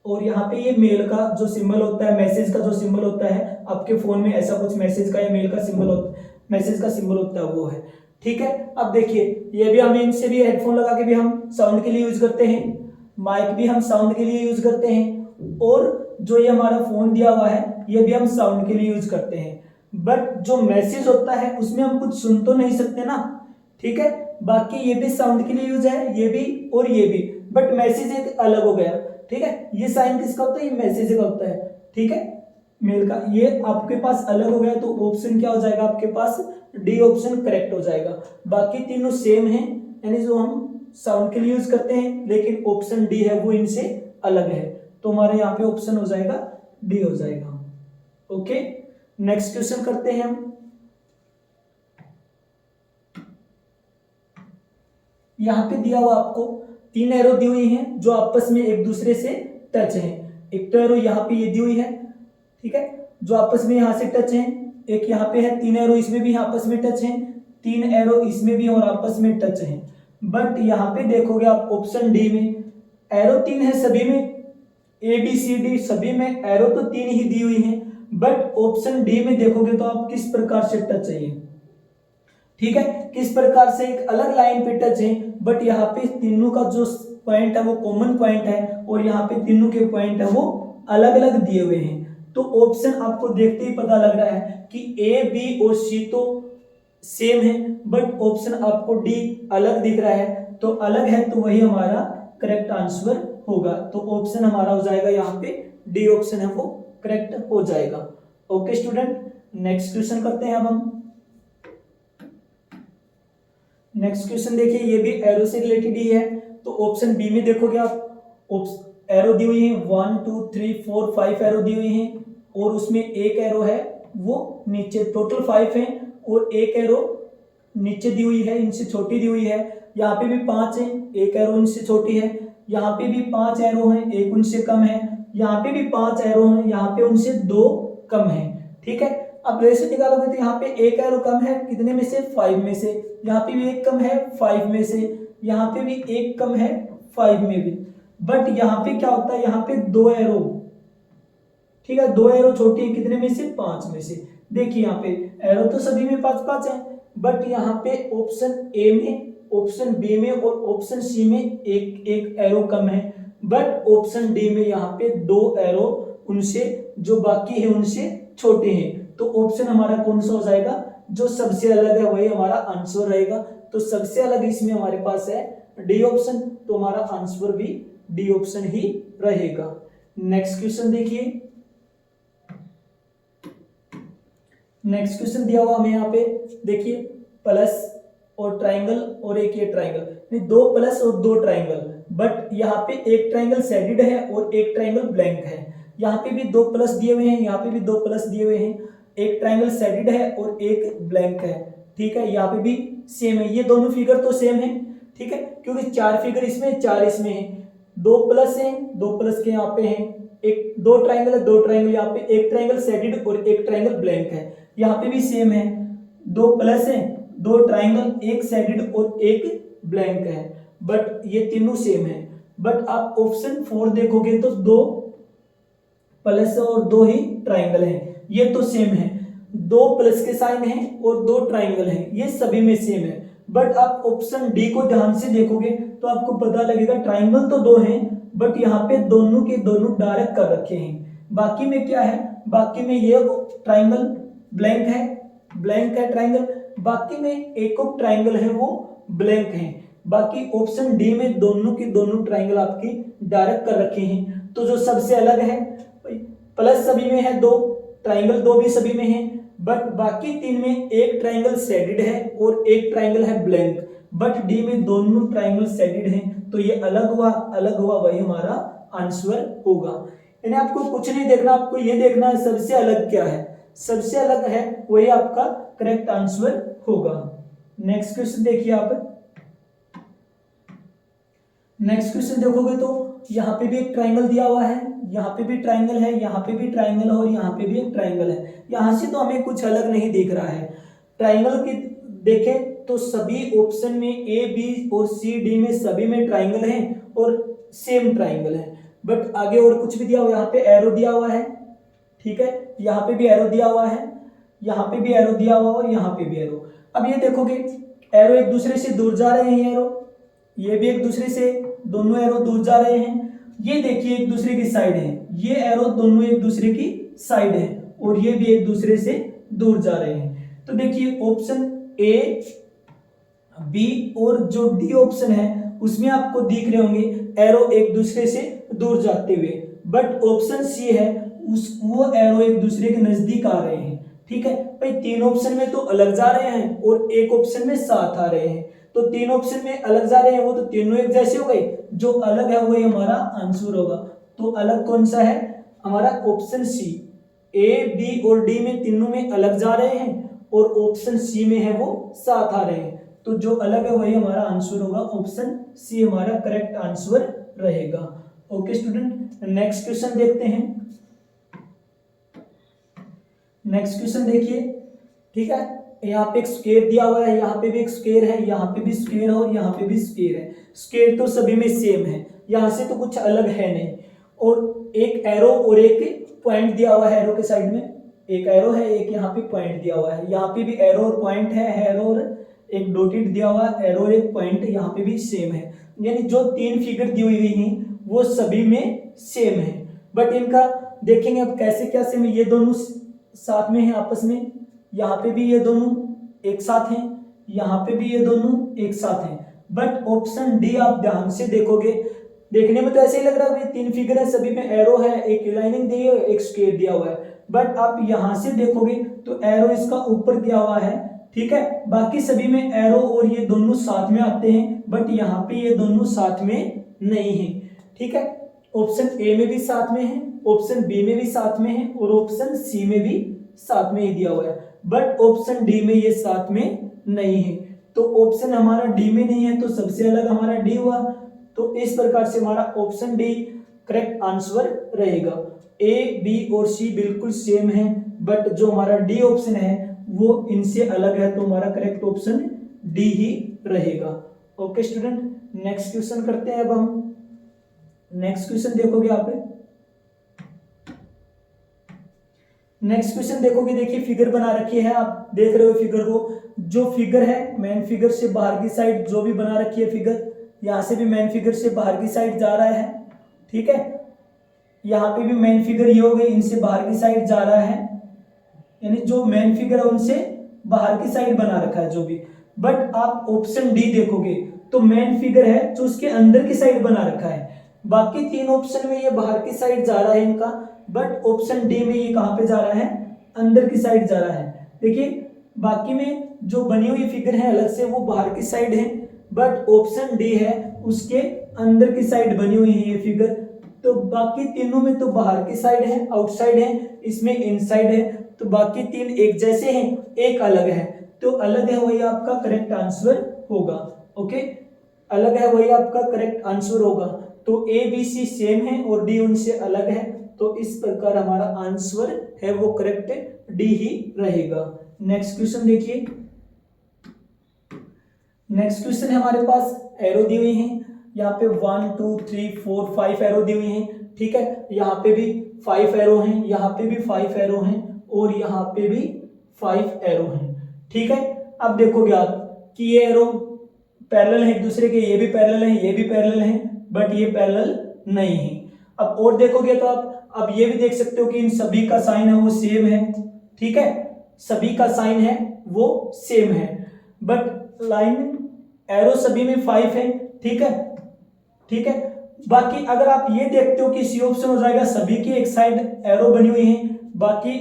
और यहाँ पे ये मेल का जो सिंबल होता है, मैसेज का जो सिंबल होता है, आपके फोन में ऐसा कुछ मैसेज का या मेल का सिंबल होता है, मैसेज का सिंबल होता है वो है। ठीक है, अब देखिए ये भी हम इनसे भी हेडफोन लगा के भी हम साउंड के लिए यूज करते हैं, माइक भी हम साउंड के लिए यूज करते हैं, और जो ये हमारा फोन दिया हुआ है ये भी हम साउंड के लिए यूज करते हैं, बट जो मैसेज होता है उसमें हम कुछ सुन तो नहीं सकते ना। ठीक है, बाकी ये भी साउंड के लिए यूज है, ये भी और ये भी, बट मैसेज एक अलग हो गया। ठीक है, ये साइन किसका होता है, ये मैसेज का होता है। ठीक है, मेल का, ये आपके पास अलग हो गया, तो ऑप्शन क्या हो जाएगा आपके पास, डी ऑप्शन करेक्ट हो जाएगा। बाकी तीनों सेम है, यानी जो हम साउंड के लिए यूज करते हैं, लेकिन ऑप्शन डी है वो इनसे अलग है, तो हमारे यहाँ पे ऑप्शन हो जाएगा डी हो जाएगा। ओके, नेक्स्ट क्वेश्चन करते हैं हम। यहां पे दिया हुआ आपको 3 एरो दी हुई हैं जो आपस में एक दूसरे से टच हैं। एक तो एरो यहाँ पे ये दी हुई है, ठीक है, जो आपस में यहां से टच हैं, एक यहाँ पे है 3 एरो, इसमें भी आपस में टच हैं, 3 एरो इसमें भी और आपस में टच हैं। बट यहाँ पे देखोगे आप ऑप्शन डी में एरो 3 है सभी में, ए बी सी डी सभी में एरो तो 3 ही दी हुई है, बट ऑप्शन डी में देखोगे तो आप किस प्रकार से टच चाहिए। ठीक है, किस प्रकार से एक अलग लाइन पे टच है, बट यहाँ पे तीनों का जो पॉइंट है वो कॉमन पॉइंट है, और यहाँ पे तीनों के पॉइंट है वो अलग अलग दिए हुए हैं। तो ऑप्शन आपको देखते ही पता लग रहा है कि ए बी और सी तो सेम है, बट ऑप्शन आपको डी अलग दिख रहा है, तो अलग है तो वही हमारा करेक्ट आंसर होगा। तो ऑप्शन हमारा हो जाएगा यहाँ पे डी ऑप्शन है वो करेक्ट हो जाएगा। ओके स्टूडेंट, नेक्स्ट क्वेश्चन करते हैं अब हम। नेक्स्ट क्वेश्चन देखिए, ये भी एरो से रिलेटेड ही है, तो ऑप्शन बी में देखोगे आप एरो दी हुई है 1 2 3 4 5 एरो दी हुई है, और उसमें एक एरो है वो नीचे, टोटल 5 है, और एक एरो नीचे दी हुई है, इनसे छोटी दी हुई है। यहाँ पे भी 5 है, एक एरो इनसे छोटी है, यहाँ पे भी 5 एरो है, एक उनसे कम है, यहाँ पे भी 5 एरो है, यहाँ पे उनसे 2 कम है। ठीक है, अब रेशियो निकालोगे तो यहाँ पे एक एरो कम है कितने में से, 5 में से, यहाँ पे भी एक कम है 5 में से, यहाँ पे भी एक कम है 5 में भी, बट यहाँ पे क्या होता है, यहाँ पे 2 एरो, ठीक है, 2 एरो छोटी है कितने में से, 5 में से। देखिए यहाँ पे एरो तो सभी में 5-5 है, बट यहाँ पे ऑप्शन ए में, ऑप्शन बी में और ऑप्शन सी में एक एक एरो कम है, बट ऑप्शन डी में यहाँ पे 2 एरो उनसे जो बाकी है उनसे छोटे हैं। तो ऑप्शन हमारा कौन सा हो जाएगा, जो सबसे अलग है वही हमारा आंसर रहेगा। तो सबसे अलग इसमें हमारे पास है डी ऑप्शन, तो हमारा आंसर भी डी ऑप्शन ही रहेगा। नेक्स्ट क्वेश्चन देखिए, नेक्स्ट क्वेश्चन दिया हुआ हमें यहाँ पे देखिए, प्लस और ट्राइंगल और एक ये ट्राइंगल, 2 प्लस और 2 ट्राइंगल, बट यहाँ पे एक ट्राइंगल शेडेड है और एक ट्राइंगल ब्लैंक है। यहाँ पे भी 2 प्लस दिए हुए हैं, यहाँ पे भी 2 प्लस दिए हुए हैं, एक ट्राइंगल शेडेड है और एक ब्लैंक है। ठीक है, यहाँ पे भी सेम है, ये दोनों फिगर तो सेम है। ठीक है, क्योंकि 4 फिगर इसमें 4 इसमें है, 2 प्लस है, 2 प्लस के यहाँ पे हैं, एक 2 ट्राइंगल है, 2 ट्राइंगल यहाँ पे, एक ट्राइंगल शेडेड और एक ट्राइंगल ब्लैंक है। यहाँ पे भी सेम है, 2 प्लस है, 2 ट्राइंगल, एक शेडेड और एक ब्लैंक है, बट ये तीनों सेम है। बट आप ऑप्शन 4 देखोगे तो 2 प्लस और 2 ही ट्राइंगल हैं, ये तो सेम है, 2 प्लस के साइन हैं और 2 ट्राइंगल हैं, ये सभी में सेम है। बट आप ऑप्शन डी को ध्यान से देखोगे तो आपको पता लगेगा ट्राइंगल तो 2 हैं, बट यहाँ पे दोनों के दोनों डार्क कर रखे हैं, बाकी में क्या है, बाकी में ये ट्राइंगल ब्लैंक है ट्राइंगल, बाकी में एक और ट्राइंगल है वो ब्लैंक है। बाकी ऑप्शन डी में दोनों की दोनों ट्राइंगल आपकी डायरेक्ट कर रखे हैं। तो जो सबसे अलग है प्लस सभी में है 2, ट्राइंगल 2 भी सभी में है, बट बाकी 3 में एक ट्राइंगल शेडेड है और एक ट्राइंगल है ब्लैंक, बट डी में दोनों ट्राइंगल शेडेड हैं। तो ये अलग हुआ, वही हमारा आंसर होगा। यानी आपको कुछ नहीं देखना, आपको ये देखना है सबसे अलग क्या है, सबसे अलग है वही आपका करेक्ट आंसर होगा। नेक्स्ट क्वेश्चन देखिए आप। नेक्स्ट क्वेश्चन देखोगे तो यहाँ पे भी एक ट्राइंगल दिया हुआ है, यहाँ पे भी ट्राइंगल है, यहाँ पे भी ट्राइंगल है और यहाँ पे भी एक ट्राइंगल है। यहाँ से तो हमें कुछ अलग नहीं दिख रहा है। ट्राइंगल की देखें तो सभी ऑप्शन में ए बी और सी डी में सभी में ट्राइंगल है और सेम ट्राइंगल है, बट आगे और कुछ भी दिया हुआ, यहाँ पे एरो दिया हुआ है, ठीक है, यहाँ पे भी एरो दिया हुआ है, यहाँ पे भी एरो दिया हुआ और यहाँ पे भी एरो। अब ये देखोगे एरो एक दूसरे से दूर जा रहे हैं, एरो ये भी एक दूसरे से, दोनों एरो दूर जा रहे हैं। ये देखिए एक दूसरे की साइड है, ये एरो दोनों एक दूसरे की साइड है और ये भी एक दूसरे से दूर जा रहे हैं। तो देखिए ऑप्शन ए बी और जो डी ऑप्शन है उसमें आपको दिख रहे होंगे एरो एक दूसरे से दूर जाते हुए, बट ऑप्शन सी है वो एरो एक दूसरे के नजदीक आ रहे हैं। ठीक है भाई, 3 ऑप्शन में तो अलग जा रहे हैं और एक ऑप्शन में साथ आ रहे हैं। तो 3 ऑप्शन में अलग जा रहे हैं, वो तो तीनों एक जैसे हो गए, जो अलग है वही हमारा आंसर होगा। तो अलग कौन सा है हमारा, ऑप्शन सी। ए बी और डी में तीनों में अलग जा रहे हैं और ऑप्शन सी में है वो साथ आ रहे हैं। तो जो अलग है वही हमारा आंसर होगा, ऑप्शन सी हमारा करेक्ट आंसर रहेगा। ओके स्टूडेंट, नेक्स्ट क्वेश्चन देखते हैं। नेक्स्ट क्वेश्चन देखिए, ठीक है, यहाँ पे एक स्क्वायर दिया हुआ है, यहाँ पे भी एक स्क्वायर है, यहाँ पे भी स्क्वायर है और यहाँ पे भी स्क्वायर है। स्क्वायर तो सभी में सेम है, यहाँ से तो कुछ अलग है नहीं। और एक एरो और एक पॉइंट दिया हुआ है, एरो के साइड में एक एरो है, एक यहाँ पे पॉइंट दिया हुआ है। यहाँ पे भी एरो और पॉइंट है, एरो और एक डॉटेड दिया हुआ है, एरो और एक पॉइंट यहाँ पे भी सेम है। यानी जो 3 फिगर दी हुई हैं वो सभी में सेम है, बट इनका देखेंगे अब कैसे क्या सेम है। ये दोनों साथ में है आपस में, यहाँ पे भी ये दोनों एक साथ हैं, यहाँ पे भी ये दोनों एक साथ हैं। बट ऑप्शन डी आप ध्यान से देखोगे, देखने में तो ऐसे ही लग रहा है 3 फिगर है, सभी में एरो है, एक लाइनिंग दी है, एक स्क्वायर दिया हुआ है। बट आप यहाँ से देखोगे तो एरो इसका ऊपर दिया हुआ है, ठीक है, बाकी सभी में एरो और ये दोनों साथ में आते हैं, बट यहाँ पे ये दोनों साथ में नहीं है। ठीक है, ऑप्शन ए में भी साथ में है, ऑप्शन बी में भी साथ में है और ऑप्शन सी में भी साथ में ही दिया हुआ है, बट ऑप्शन डी में ये साथ में नहीं है। तो ऑप्शन हमारा डी में नहीं है, तो सबसे अलग हमारा डी हुआ। तो इस प्रकार से हमारा ऑप्शन डी करेक्ट आंसर रहेगा। ए बी और सी बिल्कुल सेम है, बट जो हमारा डी ऑप्शन है वो इनसे अलग है, तो हमारा करेक्ट ऑप्शन डी ही रहेगा। ओके स्टूडेंट, नेक्स्ट क्वेश्चन करते हैं। अब हम नेक्स्ट क्वेश्चन देखोगे आप, नेक्स्ट क्वेश्चन देखोगे, देखिए फिगर बना रखी है, आप देख रहे हो फिगर को। जो फिगर है मेन फिगर से बाहर की साइड जो भी बना रखी है फिगर, यहाँ से भी मेन फिगर से बाहर की साइड जा रहा है, ठीक है, यहाँ पे भी मेन फिगर ये हो गई, इनसे बाहर की साइड जा रहा है, यानी जो मेन फिगर है उनसे बाहर की साइड बना रखा है जो भी। बट आप ऑप्शन डी देखोगे तो मेन फिगर है जो उसके अंदर की साइड बना रखा है, बाकी 3 ऑप्शन में ये बाहर की साइड जा रहा है इनका, बट ऑप्शन डी में ये कहाँ पे जा रहा है, अंदर की साइड जा रहा है। देखिए बाकी में जो बनी हुई फिगर है अलग से वो बाहर की साइड है, बट ऑप्शन डी है उसके अंदर की साइड बनी हुई है ये फिगर। तो बाकी तीनों में तो बाहर की साइड है, आउटसाइड है, इसमें इनसाइड है, तो बाकी 3 एक जैसे हैं, एक अलग है, तो अलग है वही आपका करेक्ट आंसर होगा। ओके, अलग है वही आपका करेक्ट आंसर होगा। तो ए बी सी सेम है और डी उनसे अलग है, तो इस प्रकार हमारा आंसर है वो करेक्ट डी ही रहेगा। नेक्स्ट क्वेश्चन देखिए, नेक्स्ट क्वेश्चन है हमारे पास एरो दी हुई है, यहाँ पे 1 2 3 4 5 एरो दी हुई हैं, ठीक है, यहाँ पे भी 5 एरो हैं, यहाँ पे भी 5 एरो हैं और यहाँ पे भी 5 एरो हैं, ठीक है। अब देखोगे आप कि ये एरो पैरेलल है एक दूसरे के, ये भी पैरेलल है, ये भी पैरेलल है, बट ये पैरेलल नहीं है। अब और देखोगे तो आप अब ये भी देख सकते हो कि इन सभी का साइन है वो सेम है, ठीक है, सभी का साइन है वो सेम है, बट लाइन एरो सभी में 5 है, ठीक है, ठीक है। बाकी अगर आप ये देखते हो कि सी ऑप्शन हो जाएगा, सभी की एक साइड एरो बनी हुई है, बाकी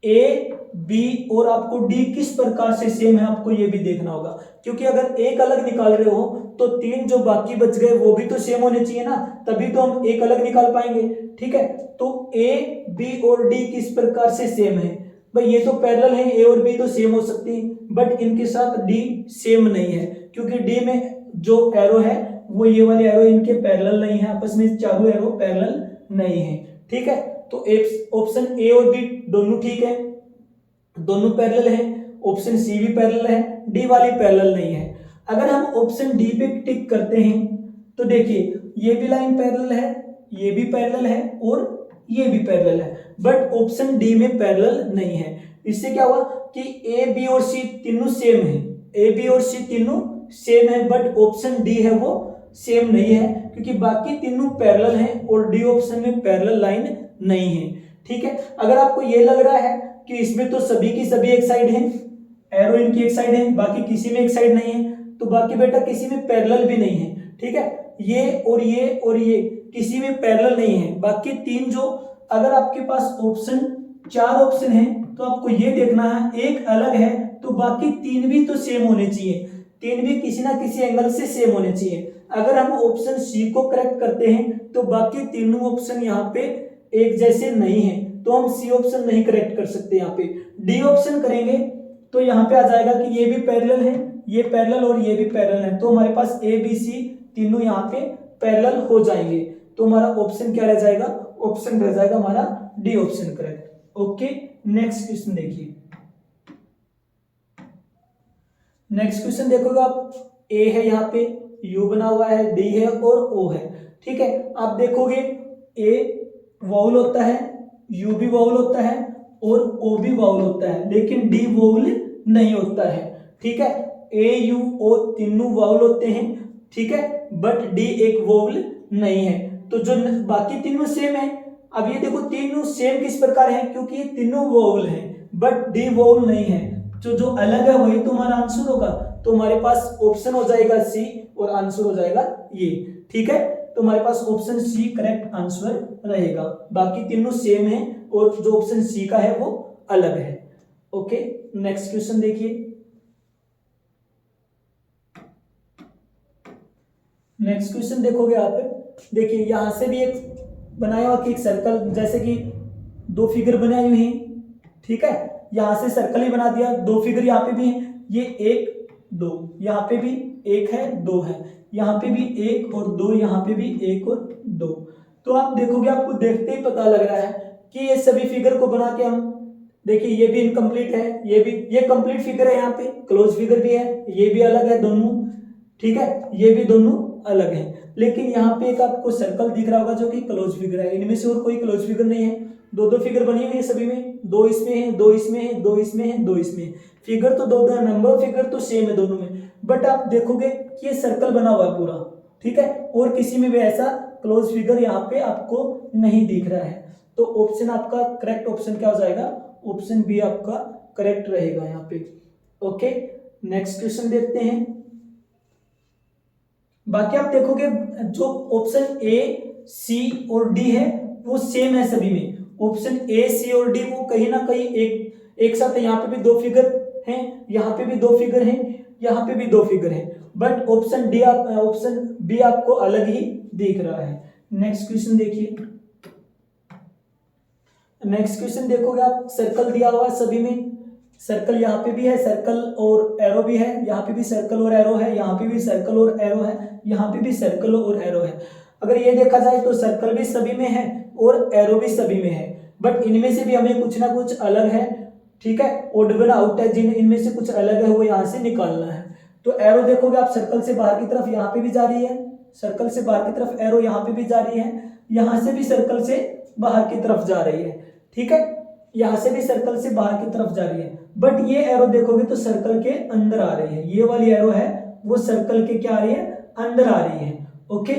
ए बी और आपको डी किस प्रकार से सेम है आपको ये भी देखना होगा, क्योंकि अगर एक अलग निकाल रहे हो तो 3 जो बाकी बच गए वो भी तो सेम होने चाहिए ना, तभी तो हम एक अलग निकाल पाएंगे, ठीक है। तो ए बी और डी किस प्रकार से सेम है भाई, ये तो पैरेलल है, ए और बी तो सेम हो सकती है, बट इनके साथ डी सेम नहीं है, क्योंकि डी में जो एरो है वो ये वाले एरो इनके पैरेलल नहीं है, आपस में चारों एरो पैरेलल नहीं है, ठीक है। तो ऑप्शन ए और बी दोनों ठीक है, दोनों पैरेलल है, ऑप्शन सी भी पैरेलल है, डी वाली पैरेलल नहीं है। अगर हम ऑप्शन डी पे टिक करते हैं तो देखिए ये भी लाइन पैरेलल है, ये भी पैरेलल है और ये भी पैरेलल है, बट ऑप्शन डी में पैरेलल नहीं है। इससे क्या हुआ कि ए बी और सी तीनों सेम है, ए बी और सी तीनों सेम है, बट ऑप्शन डी है वो सेम नहीं है, क्योंकि बाकी तीनों पैरेलल हैं और डी ऑप्शन में पैरेलल लाइन नहीं है, ठीक है। अगर आपको ये लग रहा है कि इसमें तो सभी की सभी एक साइड है, एरो इनकी एक साइड है, बाकी किसी में एक साइड नहीं है, तो बाकी बेटा किसी में पैरेलल भी नहीं है, ठीक है। ये और ये और ये किसी में पैरेलल नहीं है, बाकी 3 जो, अगर आपके पास ऑप्शन 4 ऑप्शन है तो आपको ये देखना है एक अलग है तो बाकी 3 भी तो सेम होने चाहिए, 3 भी किसी ना किसी एंगल से सेम होने चाहिए। अगर हम ऑप्शन सी को करेक्ट करते हैं तो बाकी तीनों ऑप्शन यहाँ पे एक जैसे नहीं है, तो हम सी ऑप्शन नहीं करेक्ट कर सकते। यहाँ पे डी ऑप्शन करेंगे तो यहाँ पे आ जाएगा कि ये भी पैरेलल है, ये पैरेलल और ये भी पैरेलल है, तो हमारे पास ए बी सी तीनों यहाँ पे पैरेलल हो जाएंगे, तो हमारा ऑप्शन क्या रह जाएगा, ऑप्शन रह जाएगा हमारा D option correct. Okay, next question देखिए, नेक्स्ट क्वेश्चन देखोगे आप, ए है यहाँ पे, यू बना हुआ है, डी है और ओ है, ठीक है। आप देखोगे ए वाउल होता है, यू भी वाउल होता है और ओ भी वाउल होता है, लेकिन डी वाउल नहीं होता है, ठीक है। ए यू ओ तीनों वाउल होते हैं, ठीक है, बट डी एक वाउल नहीं है, तो जो बाकी तीनों सेम है। अब ये देखो तीनों सेम किस प्रकार है, क्योंकि ये तीनों वाउल हैं बट डी वाउल नहीं है, तो जो अलग है वही तो हमारा आंसर होगा, तो हमारे पास ऑप्शन हो जाएगा सी और आंसर हो जाएगा ये, ठीक है। तो हमारे पास ऑप्शन सी करेक्ट आंसर रहेगा, बाकी तीनों सेम है और जो ऑप्शन सी का है वो अलग है। ओके, नेक्स्ट क्वेश्चन देखिए, नेक्स्ट क्वेश्चन देखोगे आप, देखिए यहां से भी एक बनाया हुआ कि एक सर्कल, जैसे कि 2 फिगर बनाई हुई हैं, ठीक है, यहां से सर्कल ही बना दिया, 2 फिगर यहाँ पे भी है, ये 1 2, यहाँ पे भी 1 है 2 है, यहाँ पे भी 1 और 2, यहाँ पे भी 1 और 2। तो आप देखोगे, आपको देखते ही पता लग रहा है कि ये सभी फिगर को बना के हम, देखिए ये भी इनकम्प्लीट है, ये भी, ये कंप्लीट फिगर है, यहाँ पे क्लोज फिगर भी है, ये भी अलग है दोनों, ठीक है, ये भी दोनों अलग है, लेकिन यहाँ पे एक आपको सर्कल दिख रहा होगा जो कि क्लोज फिगर है, इनमें से और कोई क्लोज फिगर नहीं है, 2 फिगर बनी हुई है सभी में, 2 इसमें है, 2 इसमें है, 2 इसमें है, 2 इसमें है, फिगर तो 2 नंबर ऑफ फिगर तो सेम है दोनों में, बट आप देखोगे कि ये सर्कल बना हुआ है पूरा, ठीक है, और किसी में भी ऐसा क्लोज फिगर यहाँ पे आपको नहीं दिख रहा है, तो ऑप्शन आपका करेक्ट ऑप्शन क्या हो जाएगा, ऑप्शन बी आपका करेक्ट रहेगा यहाँ पे। ओके, नेक्स्ट क्वेश्चन देखते हैं। बाकी आप देखोगे जो ऑप्शन ए सी और डी है वो सेम है सभी में, ऑप्शन ए सी और डी वो कहीं ना कहीं एक साथ है, यहाँ पे भी 2 फिगर हैं, यहाँ पे भी 2 फिगर हैं, यहाँ पे भी 2 फिगर हैं, but option D option B आपको अलग ही दिख रहा है। नेक्स्ट क्वेश्चन देखिए, नेक्स्ट क्वेश्चन देखोगे आप, सर्कल दिया हुआ सभी में, सर्कल यहाँ पे भी है, सर्कल और एरो भी है, यहाँ पे भी सर्कल और एरो है, यहाँ पे भी सर्कल और एरो है, यहाँ पे भी सर्कल और एरो है। अगर ये देखा जाए तो सर्कल भी सभी में है और एरो भी सभी में है, बट इनमें से भी हमें कुछ ना कुछ अलग है, ठीक है, ओड वन आउट है, जिन इनमें से कुछ अलग है वो यहाँ से निकालना है। तो एरो देखोगे आप, सर्कल से बाहर की तरफ यहाँ पे भी जा रही है, सर्कल से बाहर की तरफ एरो यहाँ पे भी जा रही है, यहाँ से भी सर्कल से बाहर की तरफ जा रही है, ठीक है, यहाँ से भी सर्कल से बाहर की तरफ जा रही है, बट ये एरो देखोगे तो सर्कल के अंदर आ रही है, ये वाली एरो है वो सर्कल के क्या आ रही है, अंदर आ रही है। ओके,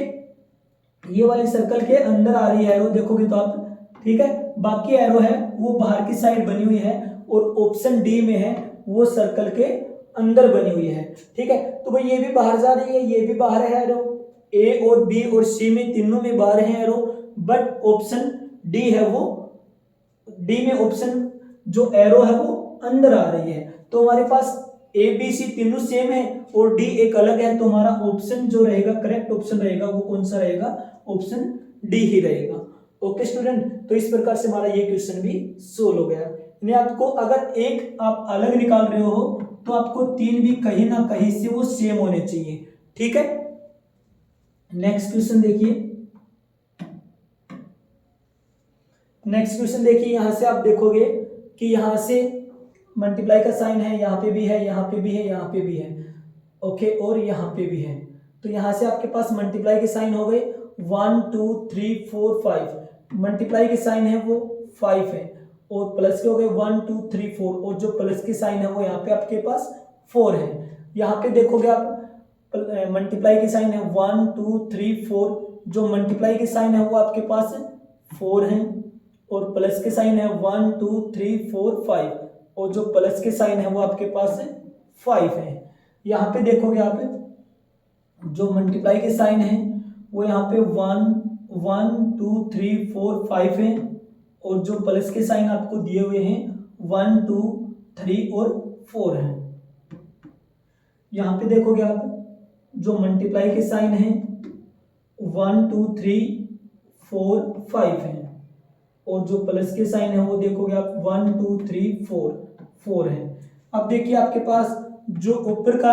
ये वाली सर्कल के अंदर आ रही है एरो देखोगे तो आप, ठीक है। बाकी एरो है वो बाहर की साइड बनी हुई है और ऑप्शन डी में है वो सर्कल के अंदर बनी हुई है, ठीक है। तो भाई ये भी बाहर जा रही है, ये भी बाहर है एरो, ए और बी और सी में तीनों में बाहर है एरो, बट ऑप्शन डी है वो, डी में ऑप्शन जो एरो है वो अंदर आ रही है। तो हमारे पास ए बी सी तीनों सेम है और डी एक अलग है, तो हमारा ऑप्शन जो रहेगा, करेक्ट ऑप्शन रहेगा वो कौन सा रहेगा, ऑप्शन डी ही रहेगा। ओके स्टूडेंट, तो इस प्रकार से हमारा ये क्वेश्चन भी सोल्व हो गया। यानी आपको अगर एक आप अलग निकाल रहे हो तो आपको तीन भी कहीं ना कहीं से वो सेम होने चाहिए, ठीक है। नेक्स्ट क्वेश्चन देखिए, नेक्स्ट क्वेश्चन देखिए, यहां से आप देखोगे कि यहां से मल्टीप्लाई का साइन है, यहाँ पे भी है, यहाँ पे भी है, यहाँ पे भी है, ओके, और यहाँ पे भी है। तो यहाँ से आपके पास मल्टीप्लाई के साइन हो गए 1 2 3 4 5, मल्टीप्लाई के साइन है वो 5 है, और प्लस के हो गए 1 2 3 4, और जो प्लस के साइन है वो यहाँ पे आपके पास 4 है। यहाँ पे देखोगे आप मल्टीप्लाई के साइन है 1 2 3 4, जो मल्टीप्लाई के साइन है वो आपके पास 4 है, और प्लस के साइन है 1 2 3 4 5, और जो प्लस के साइन है वो आपके पास 5 है। यहाँ पे देखोगे आप जो मल्टीप्लाई के साइन है वो यहाँ पे 1 1 2 3 4 5 है, और जो प्लस के साइन आपको दिए हुए हैं 1 2 3 और 4 है। यहाँ पे देखोगे आप जो मल्टीप्लाई के साइन है 1 2 3 4 5 है, और जो प्लस के साइन है वो देखोगे आप 1 2 3 4 है। अब देखिए आपके पास जो ऊपर का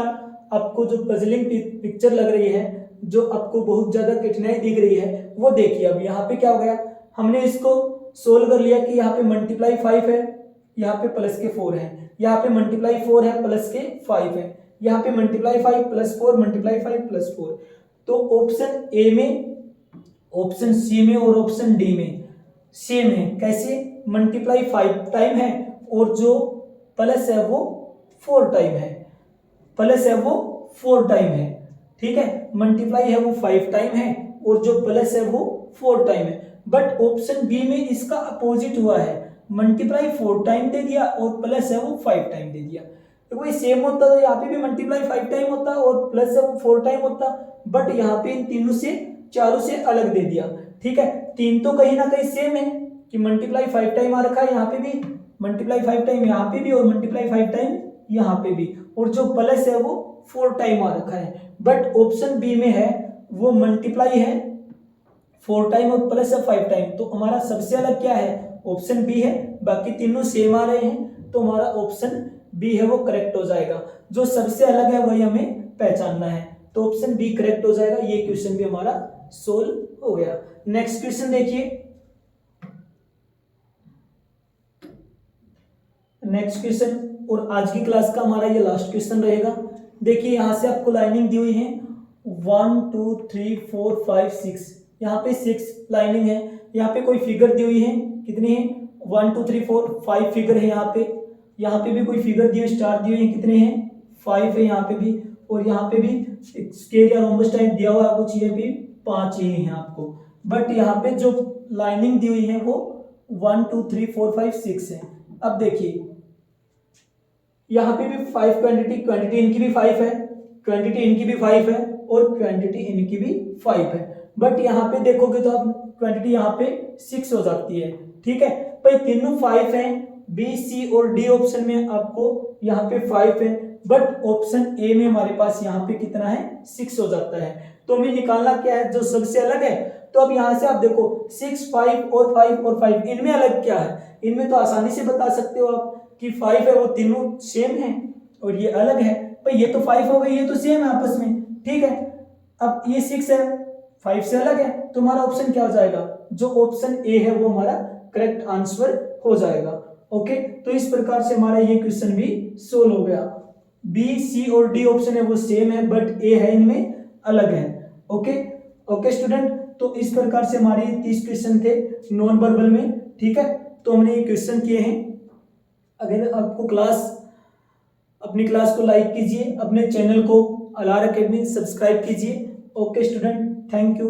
आपको जो पजलिंग पिक्चर लग रही है, जो आपको बहुत ज्यादा कठिनाई दिख रही है, वो देखिए। अब यहाँ पे क्या हो गया, हमने इसको सोल्व कर लिया कि यहाँ पे मल्टीप्लाई 5 है, यहाँ पे प्लस के 4 है, यहाँ पे मल्टीप्लाई 4 है प्लस के 5 है, यहाँ पे मल्टीप्लाई 5 प्लस 4 मल्टीप्लाई 5 प्लस 4। तो ऑप्शन ए में, ऑप्शन सी में और ऑप्शन डी में सेम है। कैसे, मल्टीप्लाई 5 टाइम है और जो प्लस है वो 4 टाइम है, प्लस है वो 4 टाइम है, ठीक है। मल्टीप्लाई है वो 5 टाइम है और जो प्लस है वो 4 टाइम है। बट ऑप्शन बी में इसका अपोजिट हुआ है, मल्टीप्लाई 4 टाइम दे दिया और प्लस है वो 5 टाइम दे दिया। तो वही सेम होता तो यहाँ पे भी मल्टीप्लाई 5 टाइम होता और प्लस है वो 4 टाइम होता, बट यहाँ पे इन तीनों से चारों से अलग दे दिया, ठीक है। तीन तो कहीं ना कहीं सेम है कि मल्टीप्लाई 5 टाइम आ रखा है, यहाँ पे भी मल्टीप्लाई 5 टाइम, यहाँ पे भी, और मल्टीप्लाई 5 टाइम यहाँ पे भी, और जो प्लस है वो 4 टाइम आ रखा है। बट ऑप्शन बी में है वो मल्टीप्लाई है 4 टाइम और प्लस है 5 टाइम। तो हमारा सबसे अलग क्या है, ऑप्शन बी है, बाकी तीनों सेम आ रहे हैं, तो हमारा ऑप्शन बी है वो करेक्ट हो जाएगा। जो सबसे अलग है वही हमें पहचानना है, तो ऑप्शन बी करेक्ट हो जाएगा। ये क्वेश्चन भी हमारा सोल्व हो गया। नेक्स्ट क्वेश्चन देखिए, नेक्स्ट क्वेश्चन और आज की क्लास का हमारा ये लास्ट क्वेश्चन रहेगा। देखिए यहाँ से आपको लाइनिंग दी हुई है 1 2 3 4 5 6, यहाँ पे 6 लाइनिंग है। यहाँ पे कोई फिगर दी हुई है, कितनी है 1 2 3 4 5 फिगर है यहाँ पे भी कोई फिगर दी हुई, स्टार दिए हुए हैं, कितने हैं 5 है यहाँ पे भी, और यहाँ पे भी स्केल या रोम्बस टाइप दिया हुआ है कुछ, ये भी 5 ही है आपको। बट यहाँ पे जो लाइनिंग दी हुई है वो 1 2 3 4 5 6 है। अब देखिए यहाँ पे भी 5 क्वांटिटी इनकी भी 5 है, क्वांटिटी इनकी भी 5 है, और क्वांटिटी इनकी भी 5 है। बट यहाँ पे देखोगे तो अब क्वांटिटी यहाँ पे 6 हो जाती है, ठीक है। भाई तीनों 5 हैं, बी सी और डी ऑप्शन में आपको यहाँ पे 5 है, बट ऑप्शन ए में हमारे पास यहाँ पे कितना है 6 हो जाता है। तो हमें निकालना क्या है, जो सबसे अलग है। तो अब यहाँ से आप देखो 6 5 और 5 और 5, इनमें अलग क्या है, इनमें तो आसानी से बता सकते हो आप कि 5 है वो तीनों सेम है और ये अलग है। भाई ये तो 5 हो गई, ये तो सेम है आपस में, ठीक है। अब ये 6 है, 5 से अलग है, तो हमारा ऑप्शन क्या हो जाएगा, जो ऑप्शन ए है वो हमारा करेक्ट आंसर हो जाएगा। ओके, तो इस प्रकार से हमारा ये क्वेश्चन भी सोल्व हो गया। बी सी और डी ऑप्शन है वो सेम है, बट ए है इनमें अलग है। ओके ओके स्टूडेंट, तो इस प्रकार से हमारे 30 क्वेश्चन थे नॉन वर्बल में, ठीक है। तो हमने ये क्वेश्चन किए हैं। अगर आपको अपनी क्लास को लाइक कीजिए, अपने चैनल को अलार एकेडमी सब्सक्राइब कीजिए। Okay student, thank you.